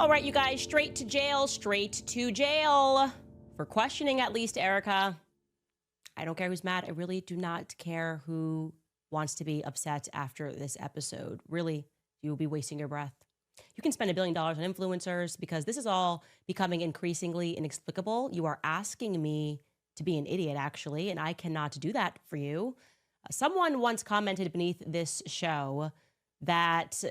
All right, you guys, straight to jail, for questioning at least Erika. I don't care who's mad. I really do not care who wants to be upset after this episode. Really, you will be wasting your breath. You can spend $1 billion on influencers because this is all becoming increasingly inexplicable. You are asking me to be an idiot, actually, and I cannot do that for you. Someone once commented beneath this show that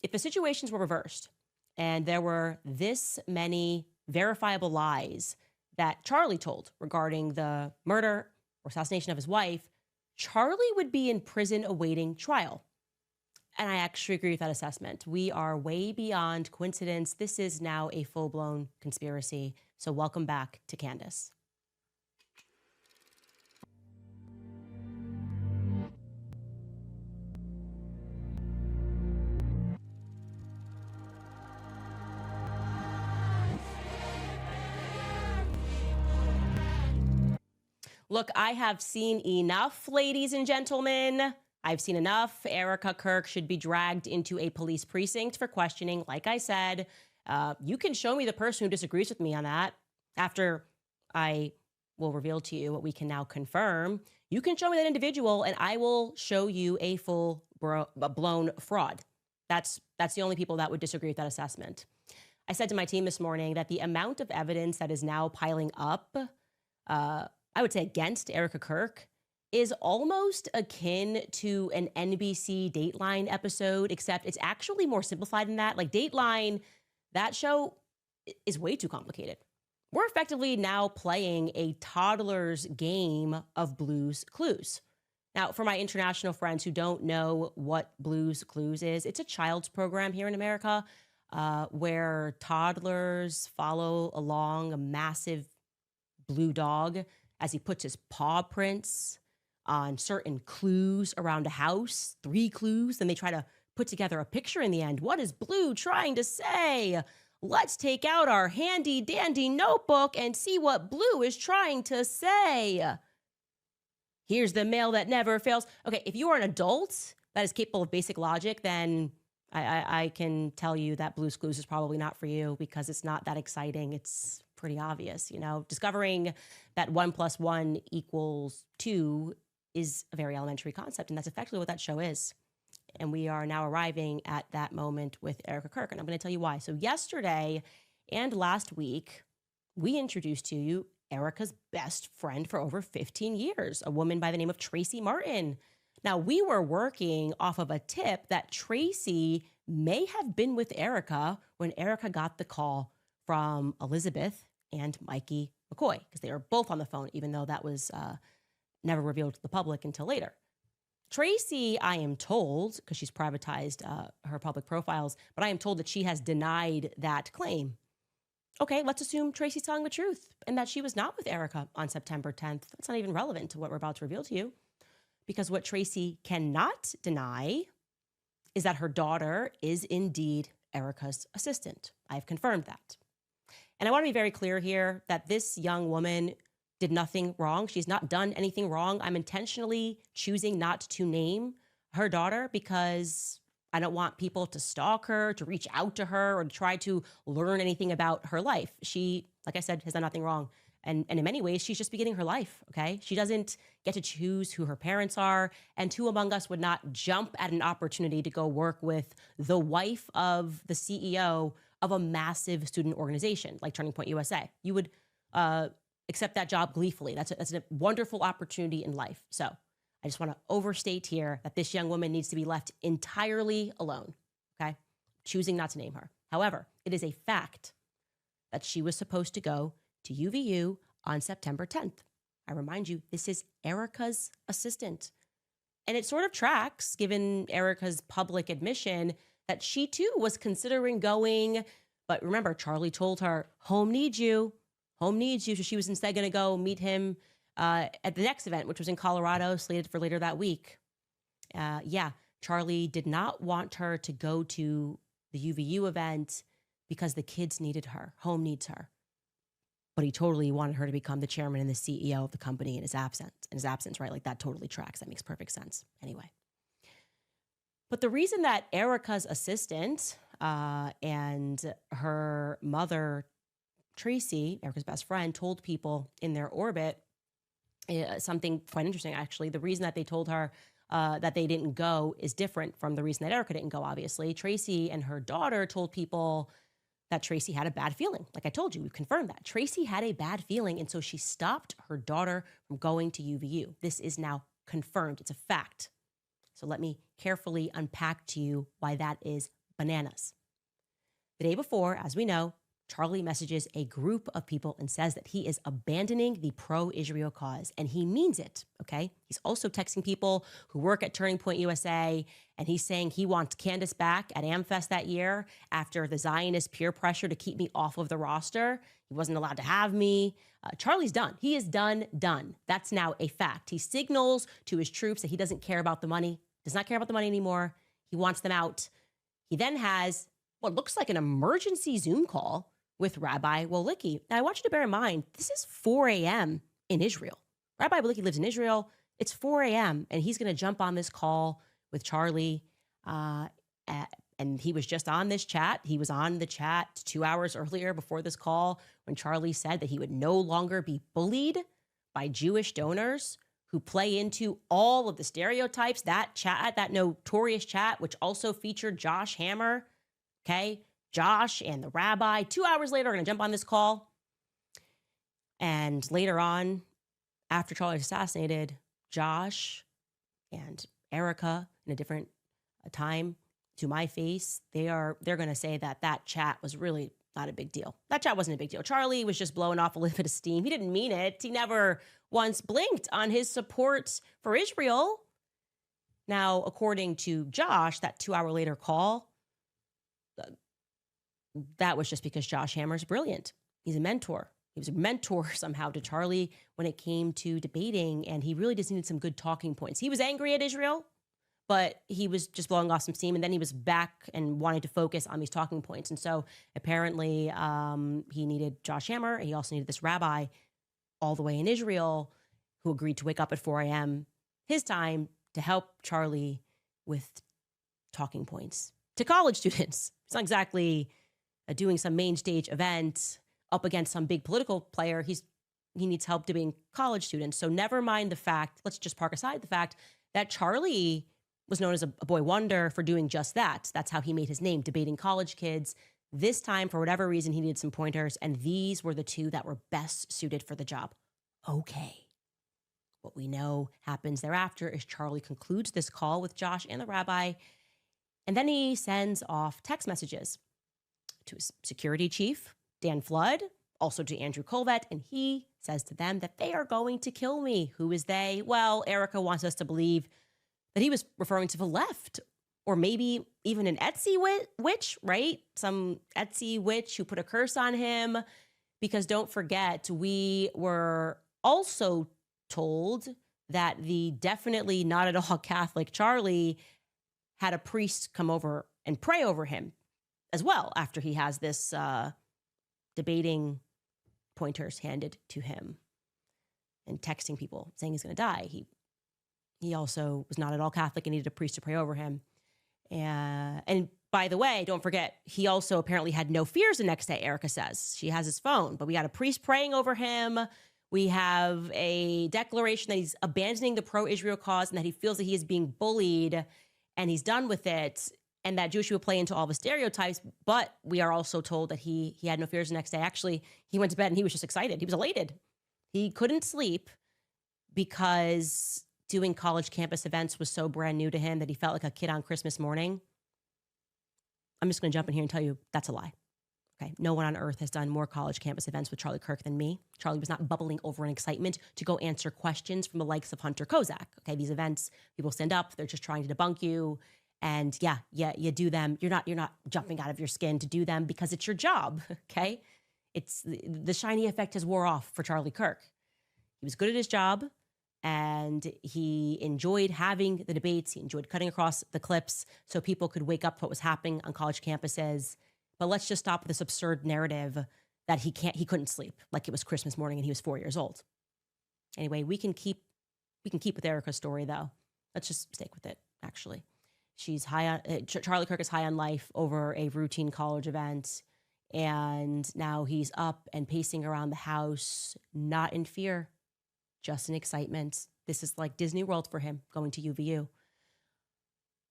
if the situations were reversed and there were this many verifiable lies that Charlie told regarding the murder or assassination of his wife, Charlie would be in prison awaiting trial. And I actually agree with that assessment. We are way beyond coincidence. This is now a full-blown conspiracy. So welcome back to Candace. Look, I have seen enough, ladies and gentlemen. I've seen enough. Erika Kirk should be dragged into a police precinct for questioning. Like I said, you can show me the person who disagrees with me on that after I will reveal to you what we can now confirm. You can show me that individual and I will show you a full-blown fraud. That's the only people that would disagree with that assessment. I said to my team this morning that the amount of evidence that is now piling up, I would say against Erika Kirk, is almost akin to an NBC Dateline episode, except it's actually more simplified than that. Like Dateline, that show is way too complicated. We're effectively now playing a toddler's game of Blue's Clues. Now, for my international friends who don't know what Blue's Clues is, it's a child's program here in America where toddlers follow along a massive blue dog as he puts his paw prints on certain clues around a house, 3 clues, and they try to put together a picture in the end. What is Blue trying to say? Let's take out our handy dandy notebook and see what Blue is trying to say. Here's the mail that never fails. Okay, if you are an adult that is capable of basic logic, then I can tell you that Blue's Clues is probably not for you because it's not that exciting. It's pretty obvious, you know. Discovering that 1 + 1 = 2 is a very elementary concept, and that's effectively what that show is. And we are now arriving at that moment with Erika Kirk, and I'm going to tell you why. So yesterday and last week, we introduced to you Erika's best friend for over 15 years, a woman by the name of Tracy Martin. Now, we were working off of a tip that Tracy may have been with Erika when Erika got the call from Elizabeth and Mikey McCoy, because they were both on the phone, even though that was never revealed to the public until later. Tracy, I am told, because she's privatized her public profiles, but I am told that she has denied that claim. Okay, let's assume Tracy's telling the truth and that she was not with Erika on September 10th. That's not even relevant to what we're about to reveal to you, because what Tracy cannot deny is that her daughter is indeed Erika's assistant. I've confirmed that. And I want to be very clear here that this young woman did nothing wrong. She's not done anything wrong. I'm intentionally choosing not to name her daughter because I don't want people to stalk her, to reach out to her, or to try to learn anything about her life. She, like I said, has done nothing wrong. And in many ways, she's just beginning her life, okay? She doesn't get to choose who her parents are, and who among us would not jump at an opportunity to go work with the wife of the CEO of a massive student organization like Turning Point USA. You would accept that job gleefully. That's a wonderful opportunity in life. So I just want to overstate here that this young woman needs to be left entirely alone, okay? Choosing not to name her. However, it is a fact that she was supposed to go to UVU on September 10th. I remind you, this is Erika's assistant. And it sort of tracks, given Erika's public admission, that she too was considering going. But remember, Charlie told her, home needs you. Home needs you. So she was instead going to go meet him at the next event, which was in Colorado, slated for later that week. Yeah, Charlie did not want her to go to the UVU event because the kids needed her. Home needs her. But he totally wanted her to become the chairman and the CEO of the company in his absence, right? Like that totally tracks. That makes perfect sense. Anyway. But the reason that Erika's assistant, and her mother, Tracy, Erika's best friend, told people in their orbit something quite interesting, actually. The reason that they told her that they didn't go is different from the reason that Erika didn't go, obviously. Tracy and her daughter told people that Tracy had a bad feeling. Like I told you, we confirmed that. Tracy had a bad feeling, and so she stopped her daughter from going to UVU. This is now confirmed. It's a fact. So let me carefully unpack to you why that is bananas. The day before, as we know, Charlie messages a group of people and says that he is abandoning the pro-Israel cause, and he means it, okay? He's also texting people who work at Turning Point USA, and he's saying he wants Candace back at AmFest that year after the Zionist peer pressure to keep me off of the roster. He wasn't allowed to have me. Charlie's done. He is done. That's now a fact. He signals to his troops that he doesn't care about the money, does not care about the money anymore. He wants them out. He then has what looks like an emergency Zoom call with Rabbi Wolicki. Now, I want you to bear in mind, this is 4 a.m. in Israel. Rabbi Wolicki lives in Israel. It's 4 a.m., and he's going to jump on this call with Charlie. And he was just on this chat. He was on the chat 2 hours earlier before this call when Charlie said that he would no longer be bullied by Jewish donors who play into all of the stereotypes. That chat, that notorious chat, which also featured Josh Hammer, okay? Josh and the rabbi, 2 hours later, are going to jump on this call. And later on, after Charlie was assassinated, Josh and Erika, in a different time, to my face, they're going to say that that chat was really not a big deal. That chat wasn't a big deal. Charlie was just blowing off a little bit of steam. He didn't mean it. He never once blinked on his support for Israel. Now, according to Josh, that 2 hour later call, that was just because Josh Hammer's brilliant. He's a mentor. He was a mentor somehow to Charlie when it came to debating, and he really just needed some good talking points. He was angry at Israel, but he was just blowing off some steam, and then he was back and wanted to focus on these talking points. And so apparently he needed Josh Hammer, and he also needed this rabbi all the way in Israel who agreed to wake up at 4 a.m. his time to help Charlie with talking points to college students. It's not exactly doing some main stage event up against some big political player. He needs help debating college students. So never mind the fact, let's just park aside the fact that Charlie was known as a boy wonder for doing just that. That's how he made his name, debating college kids. This time, for whatever reason, he needed some pointers, and these were the two that were best suited for the job. Okay. What we know happens thereafter is Charlie concludes this call with Josh and the rabbi, and then he sends off text messages to his security chief, Dan Flood, also to Andrew Colvett, and he says to them that they are going to kill me. Who is they? Well, Erika wants us to believe that he was referring to the left, or maybe even an Etsy witch, right? Some Etsy witch who put a curse on him. Because don't forget, we were also told that the definitely not at all Catholic Charlie had a priest come over and pray over him as well after he has this debating pointers handed to him and texting people saying he's going to die. He also was not at all Catholic and needed a priest to pray over him. And by the way, don't forget, he also apparently had no fears the next day, Erika says. She has his phone, but we got a priest praying over him. We have a declaration that he's abandoning the pro-Israel cause and that he feels that he is being bullied and he's done with it, and that Jewish people play into all the stereotypes. But we are also told that he had no fears the next day. Actually, he went to bed and he was just excited. He was elated. He couldn't sleep because doing college campus events was so brand new to him that he felt like a kid on Christmas morning. I'm just going to jump in here and tell you that's a lie. Okay, no one on earth has done more college campus events with Charlie Kirk than me. Charlie was not bubbling over in excitement to go answer questions from the likes of Hunter Kozak. Okay, these events, people stand up, they're just trying to debunk you. And yeah, you do them. You're not jumping out of your skin to do them because it's your job, okay? It's the shiny effect has wore off for Charlie Kirk. He was good at his job, and he enjoyed having the debates. He enjoyed cutting across the clips so people could wake up to what was happening on college campuses. But let's just stop this absurd narrative that he couldn't sleep like it was Christmas morning and he was 4 years old. Anyway, we can keep with Erika's story though. Let's just stick with it, actually. She's high on, Charlie Kirk is high on life over a routine college event. And now he's up and pacing around the house, not in fear, just in excitement. This is like Disney World for him, going to UVU.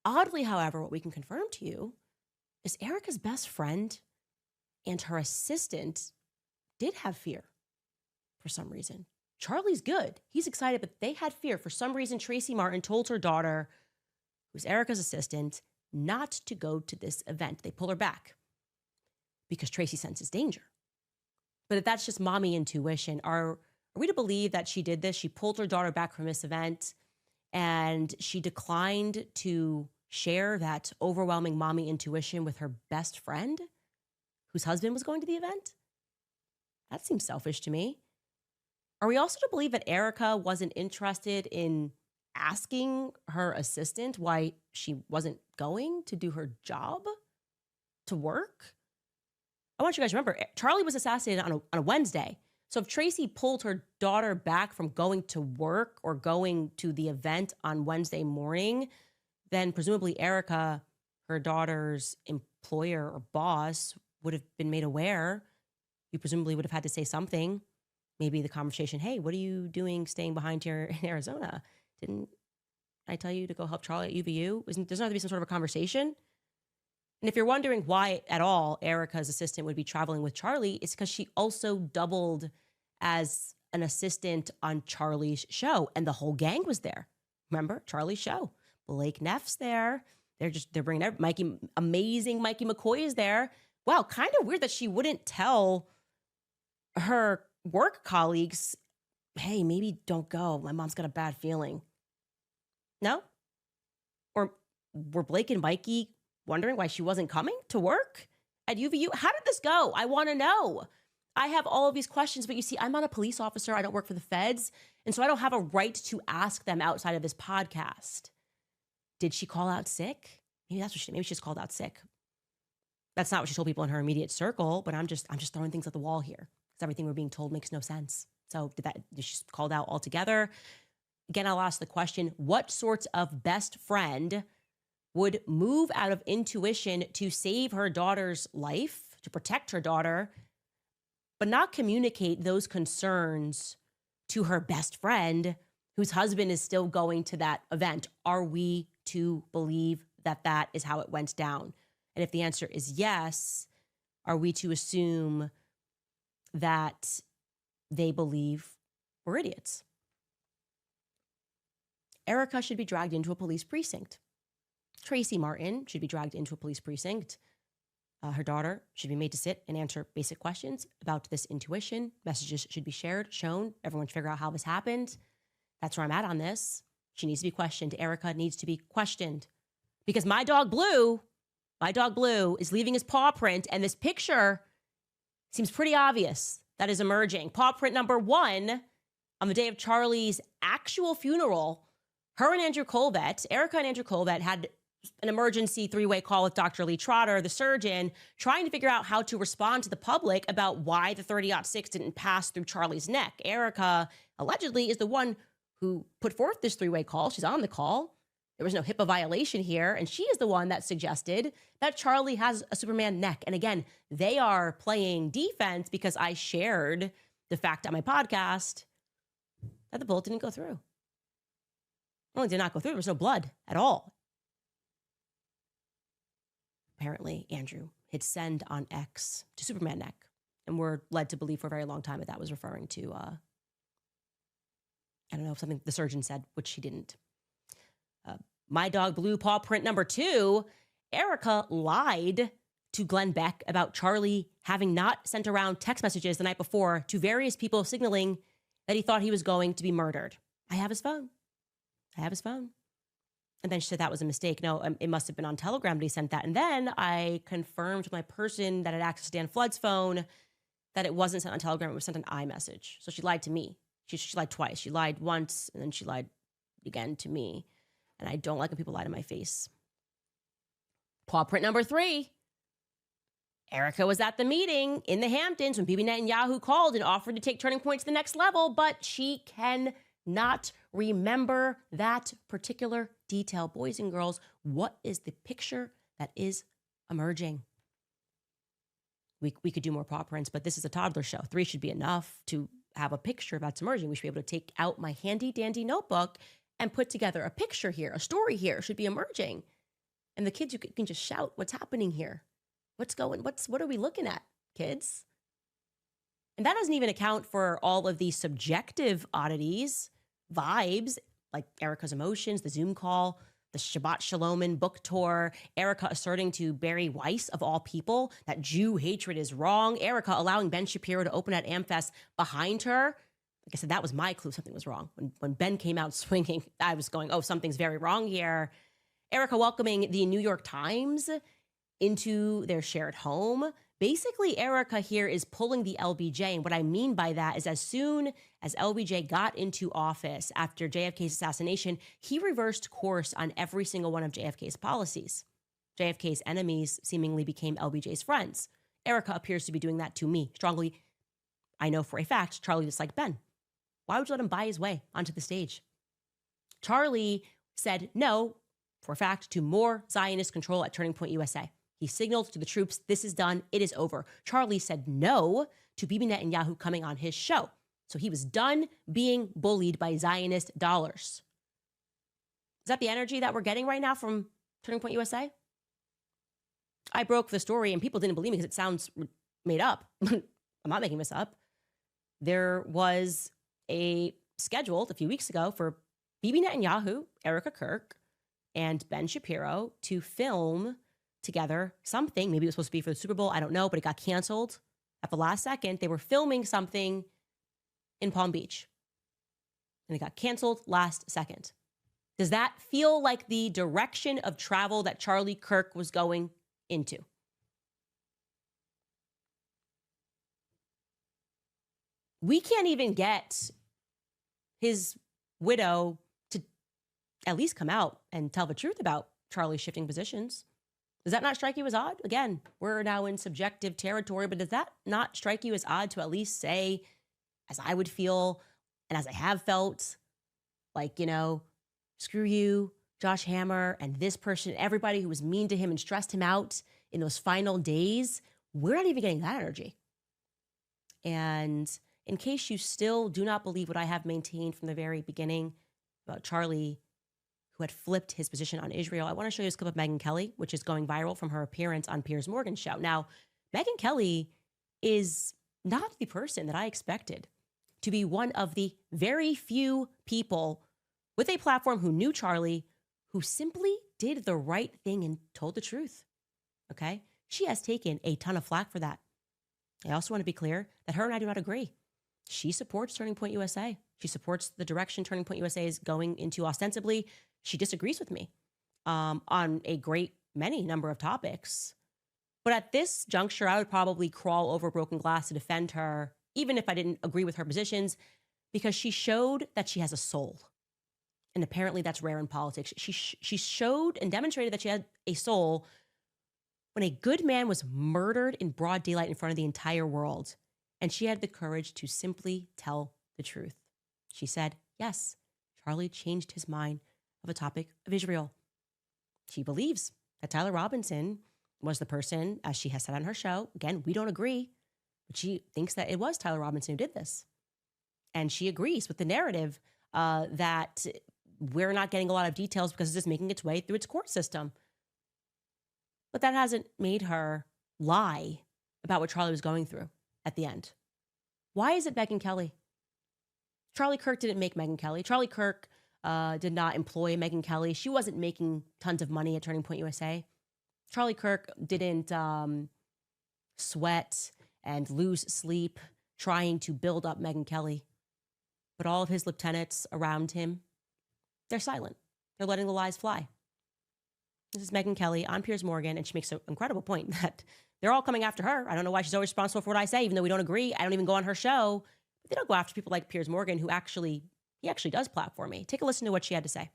Oddly, however, what we can confirm to you is Erika's best friend and her assistant did have fear for some reason. Charlie's good. He's excited, but they had fear. For some reason, Tracy Martin told her daughter, who's Erika's assistant, not to go to this event. They pull her back because Tracy senses danger. But if that's just mommy intuition, are we to believe that she did this? She pulled her daughter back from this event and she declined to share that overwhelming mommy intuition with her best friend whose husband was going to the event? That seems selfish to me. Are we also to believe that Erika wasn't interested in asking her assistant why she wasn't going to do her job, to work? I want you guys to remember, Charlie was assassinated on a Wednesday. So if Tracy pulled her daughter back from going to work or going to the event on Wednesday morning, then presumably Erika, her daughter's employer or boss, would have been made aware. You presumably would have had to say something. Maybe the conversation, hey, what are you doing staying behind here in Arizona? Didn't I tell you to go help Charlie at UVU? Doesn't there have to be some sort of a conversation? And if you're wondering why at all Erika's assistant would be traveling with Charlie, it's because she also doubled as an assistant on Charlie's show. And the whole gang was there. Remember, Charlie's show. Blake Neff's there. They're bringing amazing Mikey McCoy is there. Wow, kind of weird that she wouldn't tell her work colleagues, hey, maybe don't go. My mom's got a bad feeling. No? Or were Blake and Mikey wondering why she wasn't coming to work at UVU? How did this go? I want to know. I have all of these questions, but you see, I'm not a police officer. I don't work for the feds. And so I don't have a right to ask them outside of this podcast. Did she call out sick? Maybe she just called out sick. That's not what she told people in her immediate circle, but I'm just throwing things at the wall here because everything we're being told makes no sense. So did she called out altogether? Again, I'll ask the question, what sorts of best friend would move out of intuition to save her daughter's life, to protect her daughter, but not communicate those concerns to her best friend whose husband is still going to that event? Are we to believe that that is how it went down? And if the answer is yes, are we to assume that they believe we're idiots? Erika should be dragged into a police precinct. Tracy Martin should be dragged into a police precinct. Her daughter should be made to sit and answer basic questions about this intuition. Messages should be shared, shown. Everyone should figure out how this happened. That's where I'm at on this. She needs to be questioned. Erika needs to be questioned. Because my dog Blue is leaving his paw print, and this picture seems pretty obvious that is emerging. Paw print number 1, on the day of Charlie's actual funeral, her and Andrew Colvett, Erika and Andrew Colvett, had an emergency 3-way call with Dr. Lee Trotter, the surgeon, trying to figure out how to respond to the public about why the 30-06 didn't pass through Charlie's neck. Erika allegedly is the one who put forth this 3-way call. She's on the call. There was no HIPAA violation here, and she is the one that suggested that Charlie has a Superman neck. And again, they are playing defense because I shared the fact on my podcast that the bullet didn't go through. Not only did not go through, there was no blood at all. Apparently, Andrew hit send on X to Superman neck, and we're led to believe for a very long time that was referring to, I don't know, something the surgeon said, which he didn't. My dog Blue paw print number 2, Erika lied to Glenn Beck about Charlie having not sent around text messages the night before to various people signaling that he thought he was going to be murdered. I have his phone. And then she said that was a mistake. No, it must have been on Telegram that he sent that. And then I confirmed with my person that had access to Dan Flood's phone that it wasn't sent on Telegram. It was sent on iMessage. So she lied to me. She lied twice. She lied once, and then she lied again to me. And I don't like when people lie to my face. Paw print number 3. Erika was at the meeting in the Hamptons when Bibi Netanyahu called and offered to take Turning Point to the next level, but she cannot remember that particular detail. Boys and girls, What is the picture that is emerging? We could do more paw prints, but this is a toddler show. 3 should be enough to have a picture that's emerging. We should be able to take out my handy dandy notebook and put together a picture here, a story here should be emerging. And the kids, you can just shout, what's happening here? What are we looking at, kids? And that doesn't even account for all of the subjective oddities, vibes, like Erika's emotions, the Zoom call, the Shabbat Shalom book tour, Erika asserting to Barry Weiss, of all people, that Jew hatred is wrong, Erika allowing Ben Shapiro to open at AmFest behind her. Like I said, that was my clue something was wrong. When Ben came out swinging, I was going, oh, something's very wrong here. Erika welcoming the New York Times into their shared home. Basically, Erika here is pulling the LBJ. And what I mean by that is as soon as LBJ got into office after JFK's assassination, he reversed course on every single one of JFK's policies. JFK's enemies seemingly became LBJ's friends. Erika appears to be doing that to me strongly. I know for a fact Charlie disliked Ben. Why would you let him buy his way onto the stage? Charlie said no, for a fact, to more Zionist control at Turning Point USA. He signaled to the troops, this is done, it is over. Charlie said no to Bibi Netanyahu coming on his show. So he was done being bullied by Zionist dollars. Is that the energy that we're getting right now from Turning Point USA? I broke the story and people didn't believe me because it sounds made up. I'm not making this up. There was a scheduled a few weeks ago for Bibi Netanyahu, Erika Kirk, and Ben Shapiro to film together something. Maybe it was supposed to be for the Super Bowl. I don't know, but it got canceled at the last second. They were filming something in Palm Beach and it got canceled last second. Does that feel like the direction of travel that Charlie Kirk was going into? We can't even get his widow to at least come out and tell the truth about Charlie shifting positions. Does that not strike you as odd? Again, we're now in subjective territory, but does that not strike you as odd to at least say, as I would feel and as I have felt, like, you know, screw you, Josh Hammer, and this person, everybody who was mean to him and stressed him out in those final days? We're not even getting that energy. And in case you still do not believe what I have maintained from the very beginning about Charlie, who had flipped his position on Israel, I want to show you this clip of Megyn Kelly, which is going viral from her appearance on Piers Morgan's show. Now, Megyn Kelly is not the person that I expected to be one of the very few people with a platform who knew Charlie, who simply did the right thing and told the truth. Okay? She has taken a ton of flack for that. I also want to be clear that her and I do not agree. She supports Turning Point USA. She supports the direction Turning Point USA is going into ostensibly. She disagrees with me on a great many number of topics. But at this juncture, I would probably crawl over broken glass to defend her, even if I didn't agree with her positions, because she showed that she has a soul. And apparently that's rare in politics. She showed and demonstrated that she had a soul when a good man was murdered in broad daylight in front of the entire world. And she had the courage to simply tell the truth. She said, yes, Charlie changed his mind of a topic of Israel. She believes that Tyler Robinson was the person, as she has said on her show. Again, we don't agree, but she thinks that it was Tyler Robinson who did this. And she agrees with the narrative that we're not getting a lot of details because it's just making its way through its court system. But that hasn't made her lie about what Charlie was going through at the end. Why is it Megyn Kelly? Charlie Kirk didn't make Megyn Kelly. Charlie Kirk did not employ Megyn Kelly. She wasn't making tons of money at Turning Point USA. Charlie Kirk didn't sweat and lose sleep trying to build up Megyn Kelly. But all of his lieutenants around him, they're silent. They're letting the lies fly. This is Megyn Kelly on Piers Morgan, and she makes an incredible point that they're all coming after her. I don't know why she's always responsible for what I say, even though we don't agree. I don't even go on her show. But they don't go after people like Piers Morgan, who he actually does platform me. Take a listen to what she had to say.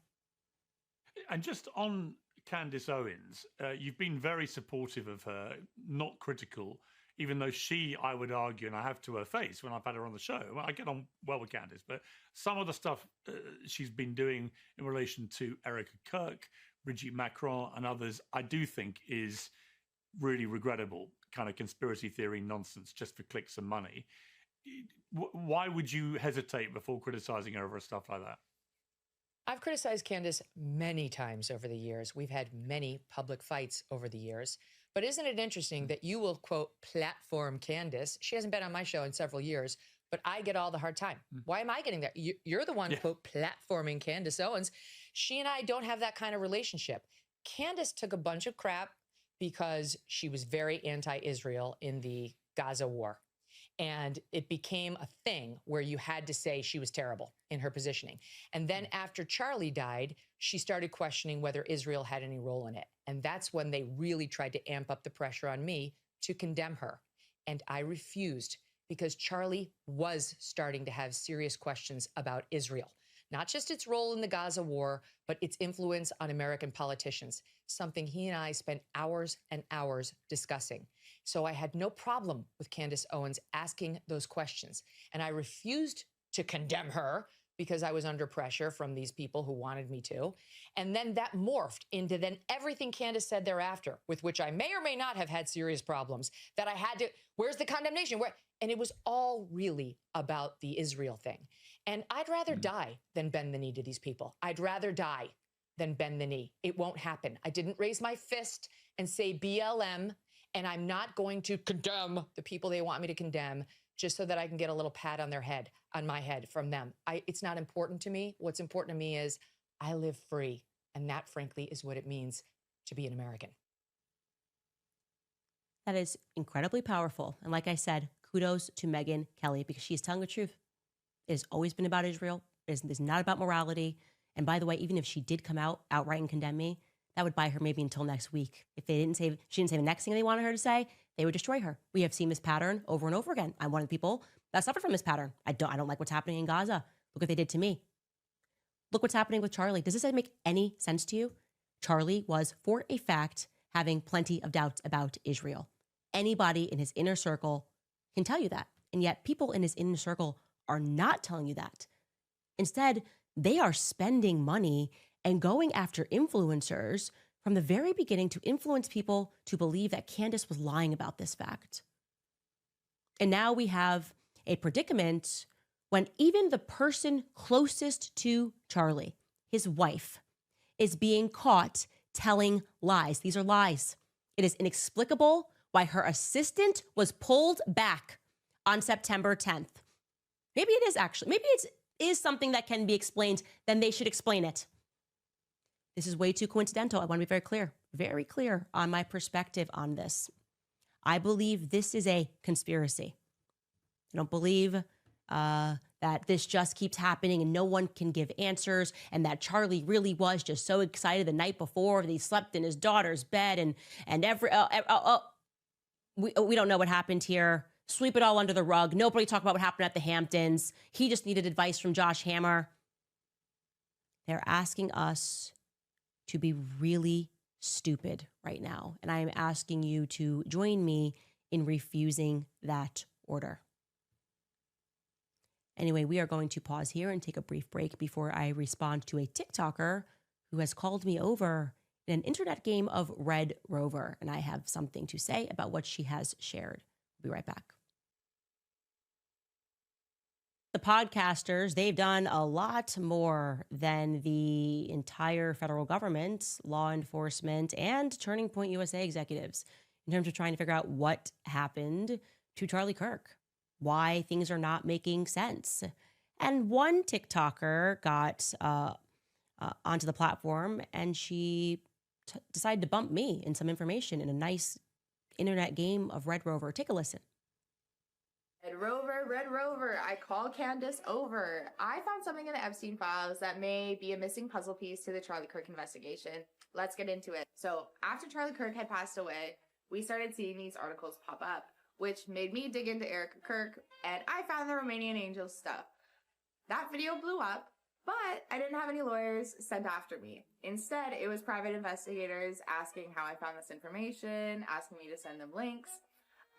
And just on Candace Owens, you've been very supportive of her, not critical, even though she, I would argue, and I have to her face when I've had her on the show, I get on well with Candace, but some of the stuff she's been doing in relation to Erika Kirk, Brigitte Macron and others, I do think is really regrettable, kind of conspiracy theory nonsense just for clicks and money. Why would you hesitate before criticizing her over stuff like that? I've criticized Candace many times over the years. We've had many public fights over the years. But isn't it interesting that you will, quote, platform Candace? She hasn't been on my show in several years, but I get all the hard time. Why am I getting that? You're the one, quote, platforming Candace Owens. She and I don't have that kind of relationship. Candace took a bunch of crap because she was very anti-Israel in the Gaza war. And it became a thing where you had to say she was terrible in her positioning. And then after Charlie died, she started questioning whether Israel had any role in it. And that's when they really tried to amp up the pressure on me to condemn her. And I refused because Charlie was starting to have serious questions about Israel. Not just its role in the Gaza war, but its influence on American politicians, something he and I spent hours and hours discussing. So I had no problem with Candace Owens asking those questions. And I refused to condemn her because I was under pressure from these people who wanted me to. And then that morphed into then everything Candace said thereafter, with which I may or may not have had serious problems, that I had to, where's the condemnation? And it was all really about the Israel thing. And I'd rather die than bend the knee to these people. I'd rather die than bend the knee. It won't happen. I didn't raise my fist and say BLM, and I'm not going to condemn the people they want me to condemn just so that I can get a little pat on their head, on my head from them. It's not important to me. What's important to me is I live free. And that, frankly, is what it means to be an American. That is incredibly powerful. And like I said, kudos to Megyn Kelly because she's telling the truth. It has always been about Israel. It's not about morality. And by the way, even if she did come out outright and condemn me, that would buy her maybe until next week. If she didn't say the next thing they wanted her to say, they would destroy her. We have seen this pattern over and over again. I'm one of the people that suffer from this pattern. I don't like what's happening in Gaza. Look what they did to me. Look what's happening with Charlie. Does this make any sense to you? Charlie was, for a fact, having plenty of doubts about Israel. Anybody in his inner circle can tell you that. And yet people in his inner circle are not telling you that. Instead, they are spending money and going after influencers from the very beginning to influence people to believe that Candace was lying about this fact. And now we have a predicament when even the person closest to Charlie, his wife, is being caught telling lies. These are lies. It is inexplicable why her assistant was pulled back on September 10th. Maybe it is actually, maybe it is something that can be explained, then they should explain it. This is way too coincidental. I want to be very clear on my perspective on this. I believe this is a conspiracy. I don't believe that this just keeps happening and no one can give answers, and that Charlie really was just so excited the night before that he slept in his daughter's bed and we don't know what happened here. Sweep it all under the rug. Nobody talk about what happened at the Hamptons. He just needed advice from Josh Hammer. They're asking us to be really stupid right now. And I am asking you to join me in refusing that order. Anyway, we are going to pause here and take a brief break before I respond to a TikToker who has called me over in an internet game of Red Rover. And I have something to say about what she has shared. We'll be right back. The podcasters, they've done a lot more than the entire federal government, law enforcement, and Turning Point USA executives in terms of trying to figure out what happened to Charlie Kirk, why things are not making sense. And one TikToker got onto the platform and she decided to bump me in some information in a nice internet game of Red Rover. Take a listen. Red Rover, I call Candace over. I found something in the Epstein files that may be a missing puzzle piece to the Charlie Kirk investigation. Let's get into it. So after Charlie Kirk had passed away, we started seeing these articles pop up, which made me dig into Erika Kirk, and I found the Romanian Angels stuff. That video blew up, but I didn't have any lawyers sent after me. Instead, it was private investigators asking how I found this information, asking me to send them links.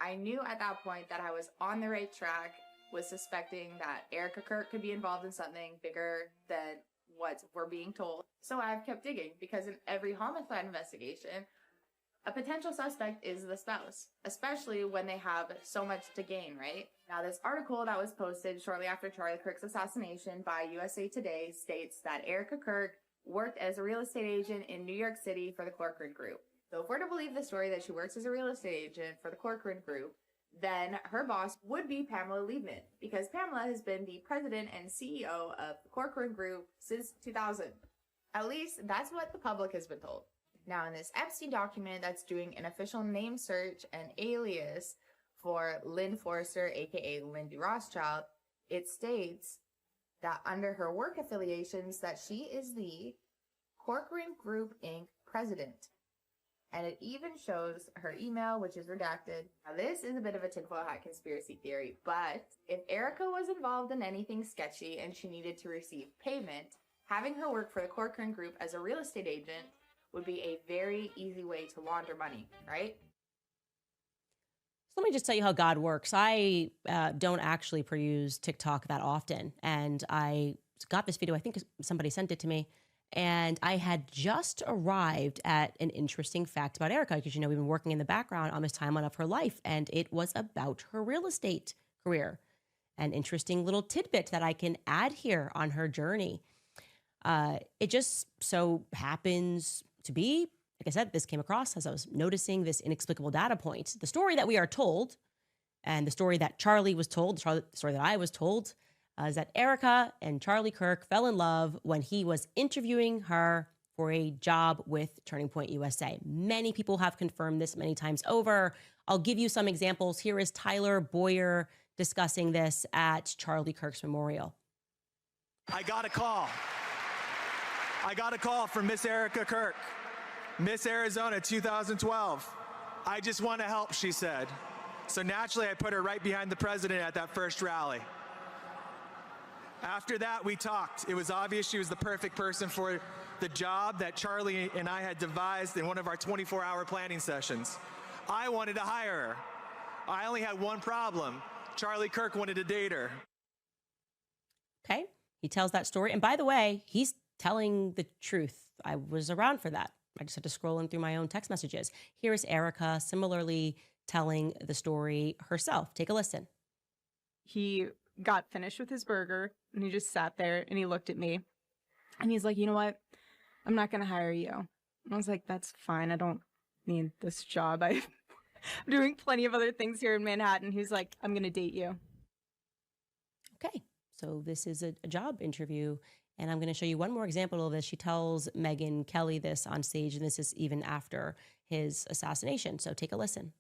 I knew at that point that I was on the right track, was suspecting that Erika Kirk could be involved in something bigger than, what we're being told. So I've kept digging because in every homicide investigation, a potential suspect is the spouse, especially when they have so much to gain, right? Now, this article that was posted shortly after Charlie Kirk's assassination by USA Today states that Erika Kirk worked as a real estate agent in New York City for the Corcoran Group. So if we're to believe the story that she works as a real estate agent for the Corcoran Group, then her boss would be Pamela Liebman, because Pamela has been the president and CEO of the Corcoran Group since 2000. At least that's what the public has been told. Now, in this Epstein document that's doing an official name search and alias for Lynn Forster, aka Lindy Rothschild, it states that under her work affiliations that she is the Corcoran Group Inc. president. And it even shows her email, which is redacted. Now, this is a bit of a tinfoil hat conspiracy theory, but if Erika was involved in anything sketchy and she needed to receive payment, having her work for the Corcoran Group as a real estate agent would be a very easy way to launder money, right? So let me just tell you how God works. I don't actually peruse TikTok that often. And I got this video, I think somebody sent it to me. And I had just arrived at an interesting fact about Erika, because, you know, we've been working in the background on this timeline of her life, and it was about her real estate career. An interesting little tidbit that I can add here on her journey. It just so happens to be, like I said, this came across as I was noticing this inexplicable data point. The story that we are told, and the story that Charlie was told, the story that I was told, is that Erika and Charlie Kirk fell in love when he was interviewing her for a job with Turning Point USA. Many people have confirmed this many times over. I'll give you some examples. Here is Tyler Boyer discussing this at Charlie Kirk's memorial. I got a call. I got a call from Miss Erika Kirk, Miss Arizona 2012. I just want to help, she said. So naturally, I put her right behind the president at that first rally. After that, we talked. It was obvious she was the perfect person for the job that Charlie and I had devised in one of our 24-hour planning sessions. I wanted to hire her. I only had one problem. Charlie Kirk wanted to date her. Okay, he tells that story. And by the way, he's telling the truth. I was around for that. I just had to scroll in through my own text messages. Here is Erika similarly telling the story herself. Take a listen. He got finished with his burger and he just sat there and he looked at me and he's like, you know what? I'm not going to hire you. And I was like, that's fine. I don't need this job. I'm doing plenty of other things here in Manhattan. He's like, I'm going to date you. Okay, so this is a job interview. And I'm going to show you one more example of this. She tells Megyn Kelly this on stage, and this is even after his assassination. So take a listen.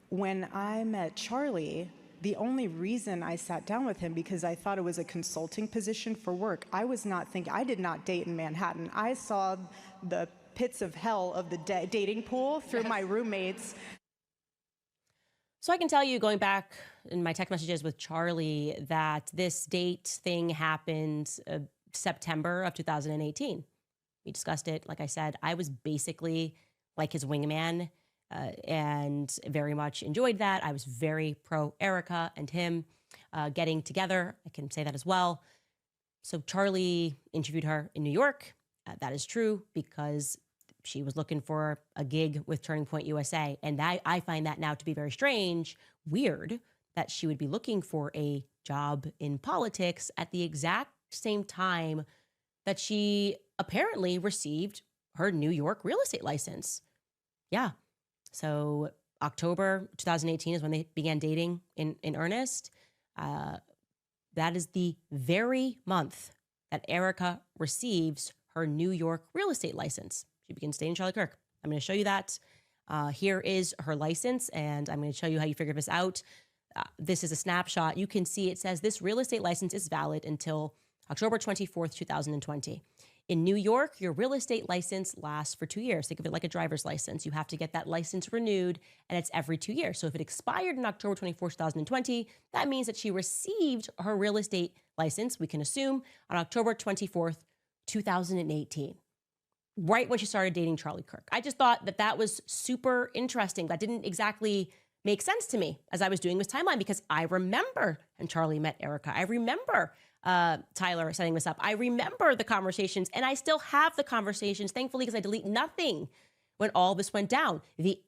When I met Charlie, the only reason I sat down with him because I thought it was a consulting position for work. I did not date in Manhattan. I saw the pits of hell of the dating pool through my roommates. So I can tell you, going back in my text messages with Charlie, that this date thing happened September of 2018. We discussed it. Like I said, I was basically like his wingman and very much enjoyed that. I was very pro Erika and him getting together. I can say that as well. So Charlie interviewed her in New York. That is true because she was looking for a gig with Turning Point USA. And I find that now to be very strange, weird, that she would be looking for a job in politics at the exact same time that she apparently received her New York real estate license. Yeah. So October 2018 is when they began dating in earnest. That is the very month that Erika receives her New York real estate license. She begins dating Charlie Kirk. I'm going to show you that. Here is her license, and I'm going to show you how you figure this out. This is a snapshot. You can see it says this real estate license is valid until October 24th, 2020. In New York, your real estate license lasts for 2 years. Think of it like a driver's license. You have to get that license renewed, and it's every 2 years. So if it expired on October 24th, 2020, that means that she received her real estate license, we can assume, on October 24th, 2018, right when she started dating Charlie Kirk. I just thought that that was super interesting. That didn't exactly make sense to me as I was doing this timeline, because I remember, and Charlie met Erika. I remember Tyler setting this up. I remember the conversations, and I still have the conversations, thankfully, because I delete nothing when all this went down. The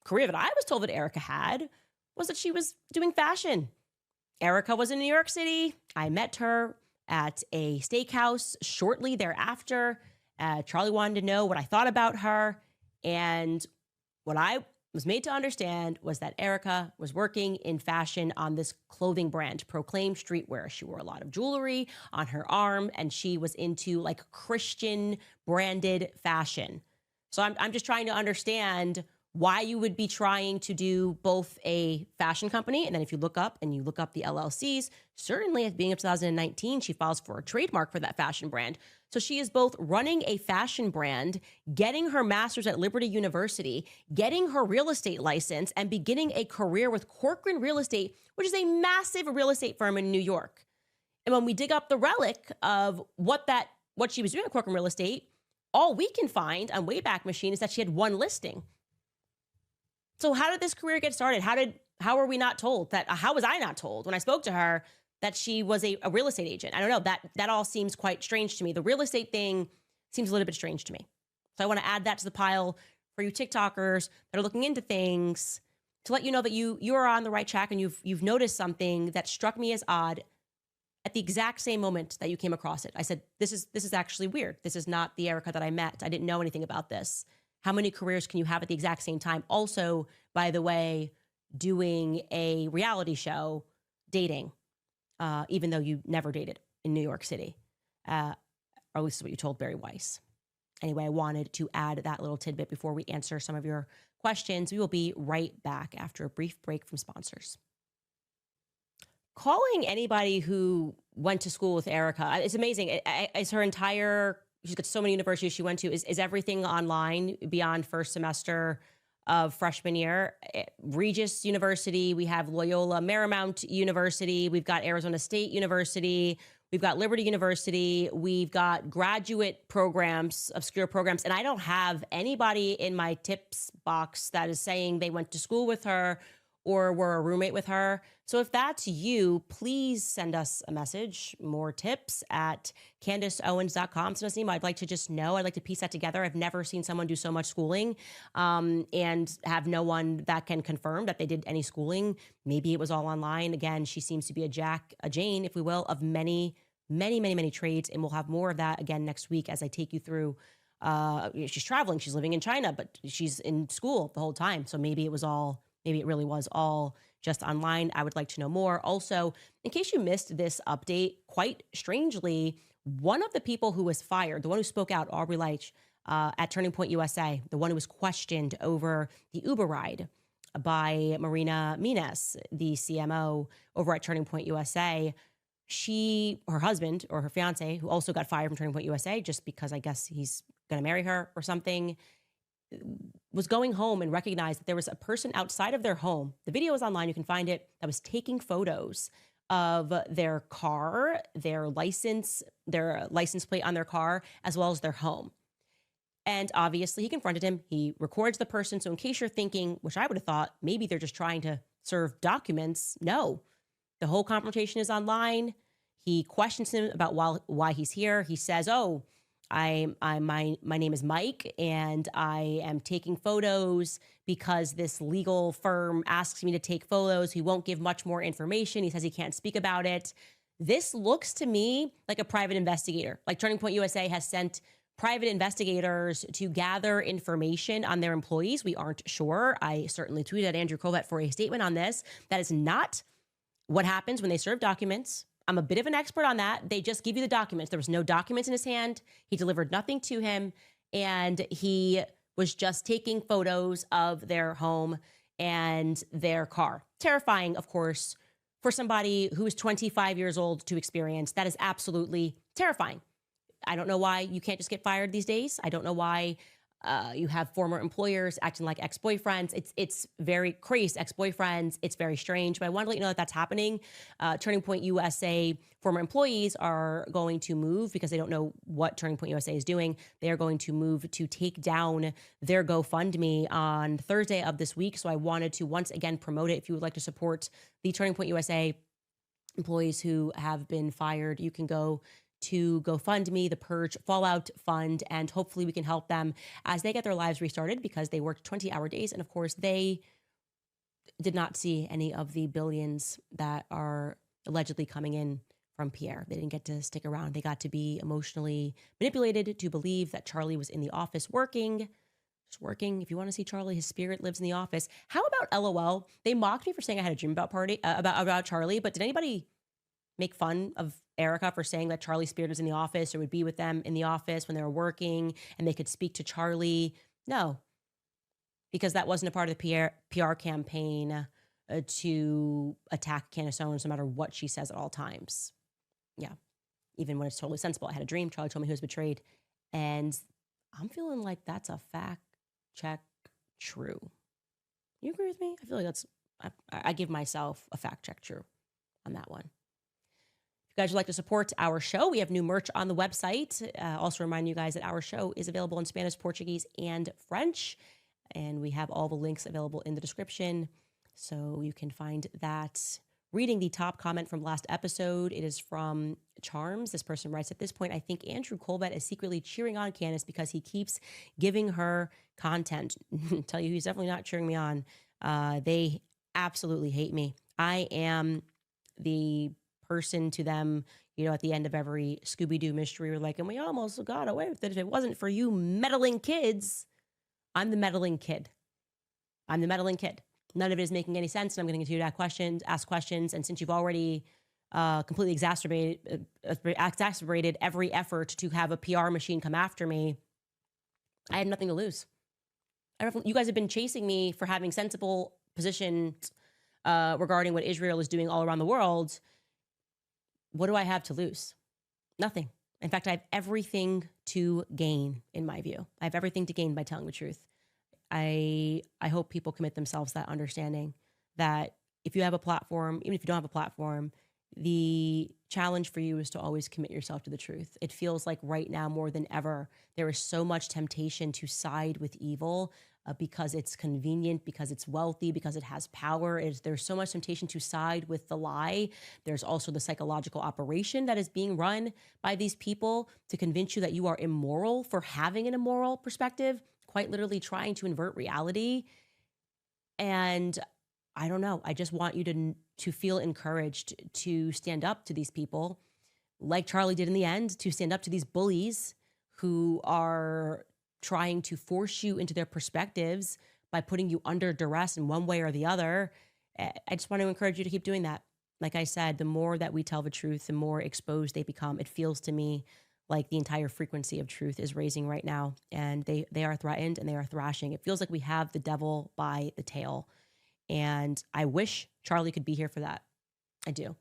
career that I was told that Erika had was that she was doing fashion. Erika was in New York City. I met her at a steakhouse shortly thereafter. Charlie wanted to know what I thought about her. And what I was made to understand was that Erika was working in fashion on this clothing brand, Proclaim Streetwear. She wore a lot of jewelry on her arm, and she was into like Christian branded fashion. So I'm just trying to understand why you would be trying to do both a fashion company, and then if you look up the LLCs, certainly at being of 2019, she files for a trademark for that fashion brand. So she is both running a fashion brand, getting her master's at Liberty University, getting her real estate license, and beginning a career with Corcoran Real Estate, which is a massive real estate firm in New York. And when we dig up the relic of what she was doing at Corcoran Real Estate, all we can find on Wayback Machine is that she had one listing. So how did this career get started? How were we not told that? How was I not told when I spoke to her that she was a real estate agent? I don't know. That all seems quite strange to me. The real estate thing seems a little bit strange to me. So I want to add that to the pile for you TikTokers that are looking into things, to let you know that you are on the right track, and you've noticed something that struck me as odd at the exact same moment that you came across it. I said, this is actually weird. This is not the Erika that I met. I didn't know anything about this. How many careers can you have at the exact same time? Also, by the way, doing a reality show, dating, even though you never dated in New York City, or at least what you told Barry Weiss. Anyway, I wanted to add that little tidbit before we answer some of your questions. We will be right back after a brief break from sponsors. Calling anybody who went to school with Erika, it's amazing. It's her entire... She's got so many universities she went to. Is everything online beyond first semester of freshman year? Regis University, we have Loyola Marymount University, we've got Arizona State University, we've got Liberty University, we've got graduate programs, obscure programs, and I don't have anybody in my tips box that is saying they went to school with her or were a roommate with her. So if that's you, please send us a message, more tips at CandaceOwens.com. Send us an email. I'd like to just know. I'd like to piece that together. I've never seen someone do so much schooling and have no one that can confirm that they did any schooling. Maybe it was all online. Again, she seems to be a Jane, if we will, of many trades. And we'll have more of that again next week as I take you through. She's traveling. She's living in China, but she's in school the whole time. So maybe it really was all just online. I would like to know more. Also, in case you missed this update, quite strangely, one of the people who was fired, the one who spoke out, Aubrey Leitch, at Turning Point USA, the one who was questioned over the Uber ride by Marina Mines, the CMO over at Turning Point USA, her husband or her fiance, who also got fired from Turning Point USA just because I guess he's going to marry her or something, was going home and recognized that there was a person outside of their home. The video is online. You can find it. That was taking photos of their car, their license plate on their car, as well as their home. And obviously he confronted him. He records the person. So in case you're thinking, which I would have thought, maybe they're just trying to serve documents. No, the whole confrontation is online. He questions him about why he's here. He says, my name is Mike, and I am taking photos because this legal firm asks me to take photos. He won't give much more information. He says he can't speak about it. This looks to me like a private investigator. Like Turning Point USA has sent private investigators to gather information on their employees. We aren't sure. I certainly tweeted at Andrew Kovett for a statement on this. That is not what happens when they serve documents. I'm a bit of an expert on that. They just give you the documents. There was no documents in his hand. He delivered nothing to him. And he was just taking photos of their home and their car. Terrifying, of course, for somebody who is 25 years old to experience. That is absolutely terrifying. I don't know why you can't just get fired these days. I don't know why You have former employers acting like ex-boyfriends. It's very crazy, ex-boyfriends. It's very strange, but I want to let you know that that's happening. Turning Point USA former employees are going to move because they don't know what Turning Point USA is doing. They are going to move to take down their GoFundMe on Thursday of this week. So I wanted to once again promote it. If you would like to support the Turning Point USA employees who have been fired, you can go to GoFundMe, the Purge Fallout Fund, and hopefully we can help them as they get their lives restarted because they worked 20-hour days. And of course, they did not see any of the billions that are allegedly coming in from Pierre. They didn't get to stick around. They got to be emotionally manipulated to believe that Charlie was in the office working. Just working. If you want to see Charlie, his spirit lives in the office. How about LOL? They mocked me for saying I had a dream about Charlie, but did anybody make fun of Erika for saying that Charlie spirit was in the office or would be with them in the office when they were working and they could speak to Charlie? No, because that wasn't a part of the PR campaign to attack Candace Owens no matter what she says at all times. Yeah, even when it's totally sensible. I had a dream. Charlie told me he was betrayed. And I'm feeling like that's a fact check true. You agree with me? I feel like I give myself a fact check true on that one. If you guys would like to support our show, we have new merch on the website. Also remind you guys that our show is available in Spanish, Portuguese, and French. And we have all the links available in the description. So you can find that. Reading the top comment from last episode, it is from Charms. This person writes, at this point, I think Andrew Qlobal is secretly cheering on Candace because he keeps giving her content. Tell you, he's definitely not cheering me on. They absolutely hate me. I am the person to them, you know, at the end of every Scooby-Doo mystery, we're like, and we almost got away with it. If it wasn't for you meddling kids, I'm the meddling kid. I'm the meddling kid. None of it is making any sense, and I'm going to continue to ask questions. And since you've already completely exacerbated every effort to have a PR machine come after me, I had nothing to lose. You guys have been chasing me for having sensible positions regarding what Israel is doing all around the world. What do I have to lose? Nothing. In fact, I have everything to gain, in my view. I have everything to gain by telling the truth. I hope people commit themselves to that understanding that if you have a platform, even if you don't have a platform, the challenge for you is to always commit yourself to the truth. It feels like right now more than ever, there is so much temptation to side with evil because it's convenient, because it's wealthy, because it has power. There's so much temptation to side with the lie. There's also the psychological operation that is being run by these people to convince you that you are immoral for having an immoral perspective, quite literally trying to invert reality. And I don't know. I just want you to feel encouraged to stand up to these people, like Charlie did in the end, to stand up to these bullies who are trying to force you into their perspectives by putting you under duress in one way or the other. I just want to encourage you to keep doing that. Like I said, the more that we tell the truth, the more exposed they become. It feels to me like the entire frequency of truth is raising right now, and they are threatened and they are thrashing. It feels like we have the devil by the tail, and I wish Charlie could be here for that. I do.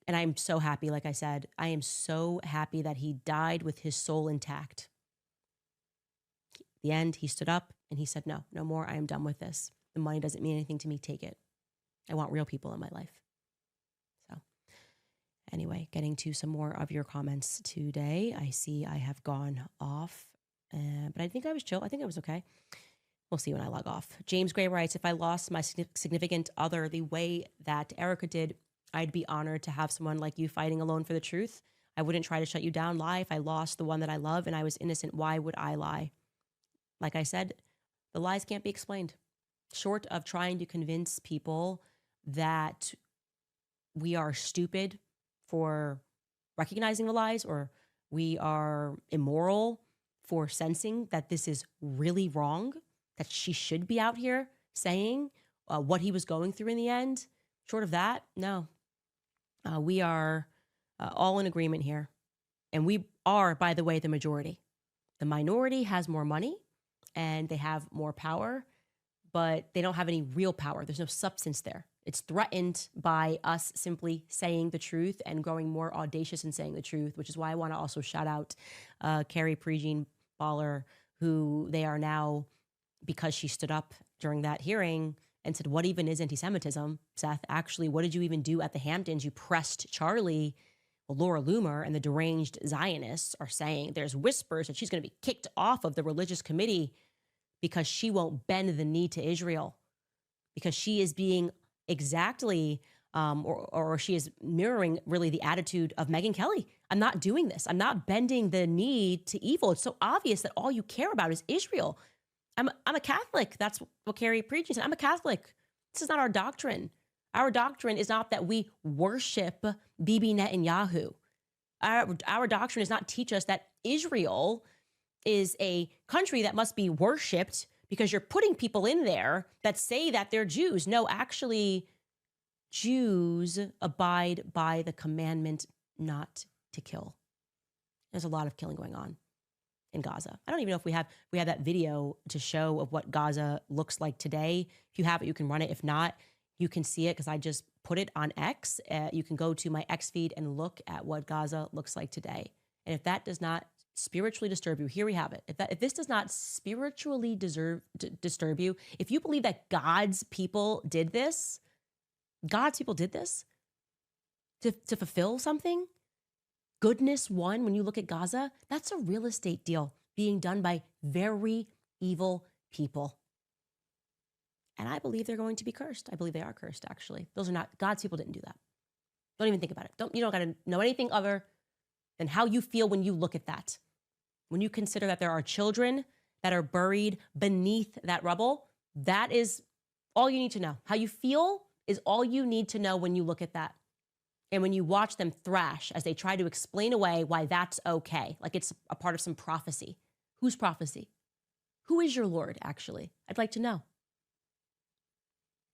And I'm so happy, like I said, I am so happy that he died with his soul intact. At the end, he stood up and he said, no more. I am done with this. The money doesn't mean anything to me. Take it. I want real people in my life. So anyway, getting to some more of your comments today. I see I have gone off, but I think I was chill. I think I was okay. We'll see when I log off. James Gray writes, if I lost my significant other the way that Erika did, I'd be honored to have someone like you fighting alone for the truth. I wouldn't try to shut you down, lie. If I lost the one that I love and I was innocent, why would I lie? Like I said, the lies can't be explained. Short of trying to convince people that we are stupid for recognizing the lies, or we are immoral for sensing that this is really wrong, that she should be out here saying what he was going through in the end. Short of that, no. We are all in agreement here. And we are, by the way, the majority. The minority has more money and they have more power, but they don't have any real power. There's no substance there. It's threatened by us simply saying the truth and growing more audacious in saying the truth, which is why I want to also shout out Carrie Prejean Baller, who they are now, because she stood up during that hearing and said, what even is anti-Semitism, Seth? Actually, what did you even do at the Hamptons? You pressed Charlie. Well, Laura Loomer and the deranged Zionists are saying there's whispers that she's going to be kicked off of the religious committee because she won't bend the knee to Israel, because she is being exactly, or she is mirroring really the attitude of Megyn Kelly. I'm not doing this. I'm not bending the knee to evil. It's so obvious that all you care about is Israel. I'm a Catholic. That's what Carrie preaches. I'm a Catholic. This is not our doctrine. Our doctrine is not that we worship Bibi Netanyahu. Our doctrine does not teach us that Israel is a country that must be worshipped because you're putting people in there that say that they're Jews. No, actually, Jews abide by the commandment not to kill. There's a lot of killing going on in Gaza. I don't even know if we have that video to show of what Gaza looks like today. If you have it, you can run it. If not, you can see it because I just put it on X. You can go to my X feed and look at what Gaza looks like today. And if that does not spiritually disturb you, here we have it. If this does not spiritually disturb you, if you believe that God's people did this to fulfill something, goodness won when you look at Gaza, that's a real estate deal being done by very evil people. And I believe they're going to be cursed. I believe they are cursed, actually. Those are not, God's people didn't do that. Don't even think about it. You don't got to know anything other than how you feel when you look at that. When you consider that there are children that are buried beneath that rubble, that is all you need to know. How you feel is all you need to know when you look at that. And when you watch them thrash as they try to explain away why that's okay, like it's a part of some prophecy. Whose prophecy? Who is your Lord, actually? I'd like to know.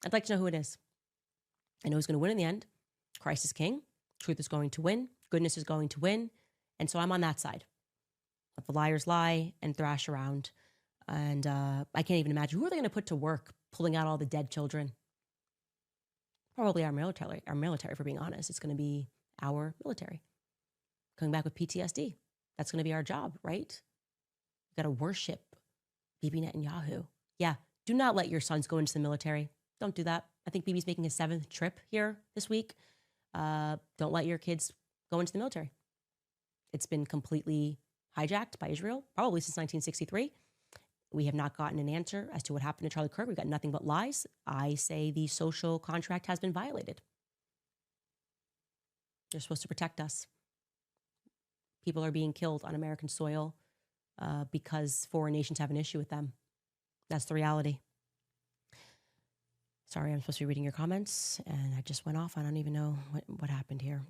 I'd like to know who it is. I know who's going to win in the end. Christ is king. Truth is going to win. Goodness is going to win. And so I'm on that side. Let the liars lie and thrash around. And I can't even imagine. Who are they going to put to work pulling out all the dead children? Probably our military, if we're being honest. It's going to be our military. Coming back with PTSD. That's going to be our job, right? You got to worship Bibi Netanyahu. Yeah, do not let your sons go into the military. Don't do that. I think Bibi's making his 7th trip here this week. Don't let your kids go into the military. It's been completely hijacked by Israel, probably since 1963. We have not gotten an answer as to what happened to Charlie Kirk. We've got nothing but lies. I say the social contract has been violated. They're supposed to protect us. People are being killed on American soil because foreign nations have an issue with them. That's the reality. Sorry, I'm supposed to be reading your comments, and I just went off. I don't even know what happened here.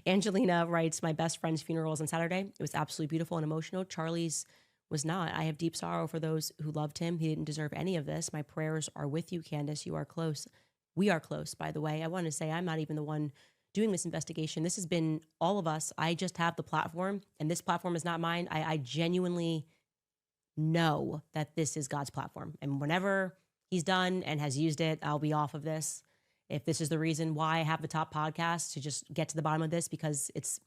Angelina writes, my best friend's funeral was on Saturday. It was absolutely beautiful and emotional. Charlie's was not. I have deep sorrow for those who loved him. He didn't deserve any of this. My prayers are with you, Candace. You are close. We are close, by the way. I want to say I'm not even the one doing this investigation. This has been all of us. I just have the platform, and this platform is not mine. I genuinely know that this is God's platform. And whenever he's done and has used it, I'll be off of this. If this is the reason why I have the top podcast, to just get to the bottom of this because it's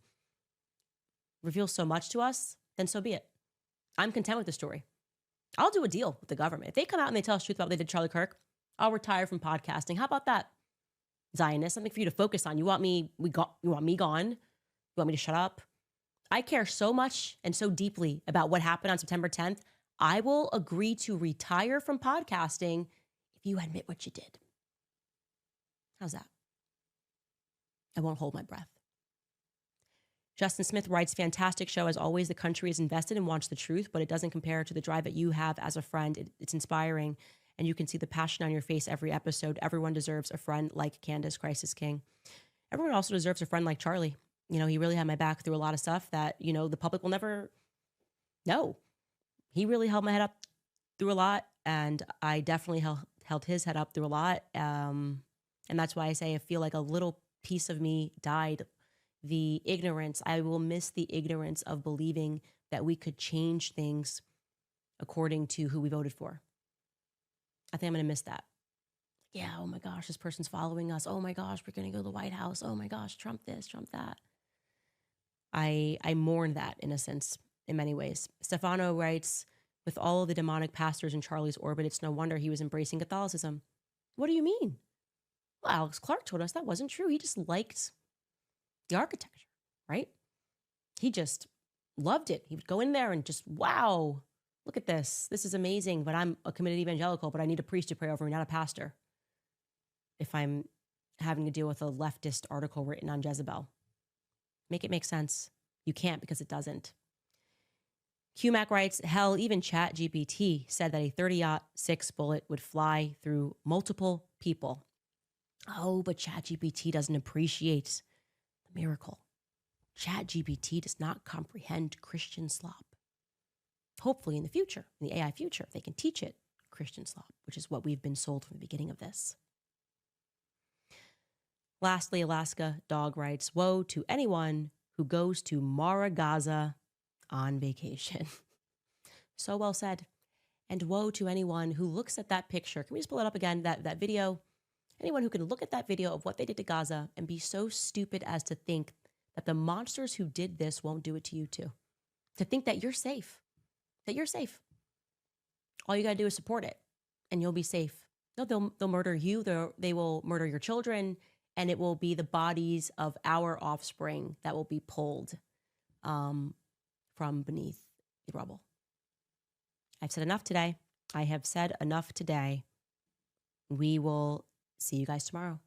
reveals so much to us, then so be it. I'm content with the story. I'll do a deal with the government. If they come out and they tell us the truth about what they did to Charlie Kirk, I'll retire from podcasting. How about that? Zionist, something for you to focus on. You want me gone? You want me to shut up? I care so much and so deeply about what happened on September 10th. I will agree to retire from podcasting if you admit what you did. How's that? I won't hold my breath. Justin Smith writes, fantastic show. As always, the country is invested and wants the truth, but it doesn't compare to the drive that you have as a friend. It's inspiring, and you can see the passion on your face every episode. Everyone deserves a friend like Candace, Christ is King. Everyone also deserves a friend like Charlie. You know, he really had my back through a lot of stuff that, you know, the public will never know. He really held my head up through a lot, and I definitely held his head up through a lot. And that's why I say I feel like a little piece of me died. The ignorance, I will miss the ignorance of believing that we could change things according to who we voted for. I think I'm going to miss that. Yeah, oh my gosh, this person's following us. Oh my gosh, we're going to go to the White House. Oh my gosh, Trump this, Trump that. I mourn that in a sense, in many ways. Stefano writes, With all of the demonic pastors in Charlie's orbit, it's no wonder he was embracing Catholicism. What do you mean? Well, Alex Clark told us that wasn't true. He just liked the architecture, right? He just loved it. He would go in there and just, wow, look at this. This is amazing. But I'm a committed evangelical, but I need a priest to pray over me, not a pastor. If I'm having to deal with a leftist article written on Jezebel. Make it make sense. You can't because it doesn't. QMac writes, hell, even ChatGPT said that a 30-06 bullet would fly through multiple people. Oh, but ChatGPT doesn't appreciate the miracle. ChatGPT does not comprehend Christian slop. Hopefully in the future, in the AI future, they can teach it Christian slop, which is what we've been sold from the beginning of this. Lastly, Alaska Dog writes, woe to anyone who goes to Mara, Gaza on vacation. So well said. And woe to anyone who looks at that picture. Can we just pull it up again, that video? Anyone who can look at that video of what they did to Gaza and be so stupid as to think that the monsters who did this won't do it to you too. To think that you're safe. That you're safe. All you got to do is support it and you'll be safe. No, they'll murder you. They will murder your children. And it will be the bodies of our offspring that will be pulled from beneath the rubble. I've said enough today. I have said enough today. We will see you guys tomorrow.